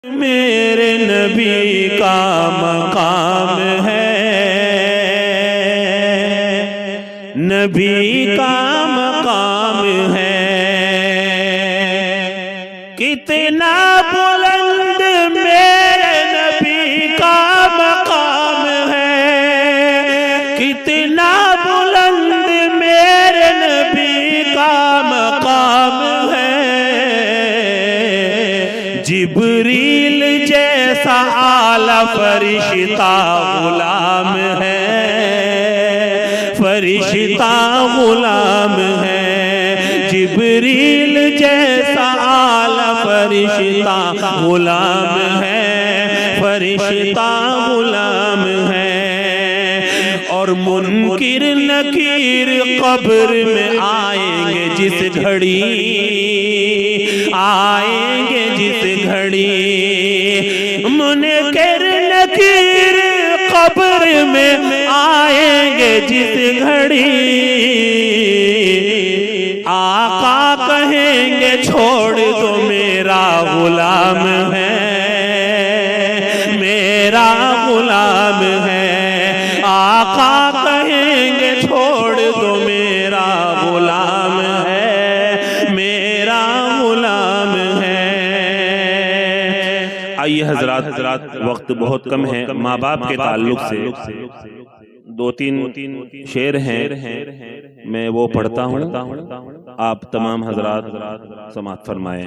میرے نبی کا مقام ہے، نبی کا مقام ہے، کتنا بلند میرے نبی کا مقام ہے، کتنا بلند میرے نبی کا مقام ہے۔ جبریل جیسا اعلیٰ فرشتہ غلام ہے، فرشتہ غلام ہے، جبریل جیسا اعلیٰ فرشتہ غلام ہے، فرشتہ غلام ہے۔ اور منکر نکیر قبر میں آئیں گے جس گھڑی، آئیں گے جس گھڑی، منکر نکیر قبر میں آئیں گے جس گھڑی، آقا کہیں گے چھوڑ دو میرا غلام ہے، میرا غلام ہے، آقا کہیں گے چھوڑ دو میرا غلام ہے، میرا غلام ہے۔ آئیے حضرات، وقت بہت کم ہے، ماں باپ کے تعلق سے دو تین شعر ہیں، میں وہ پڑھتا ہوں، آپ تمام حضرات سماعت فرمائیں۔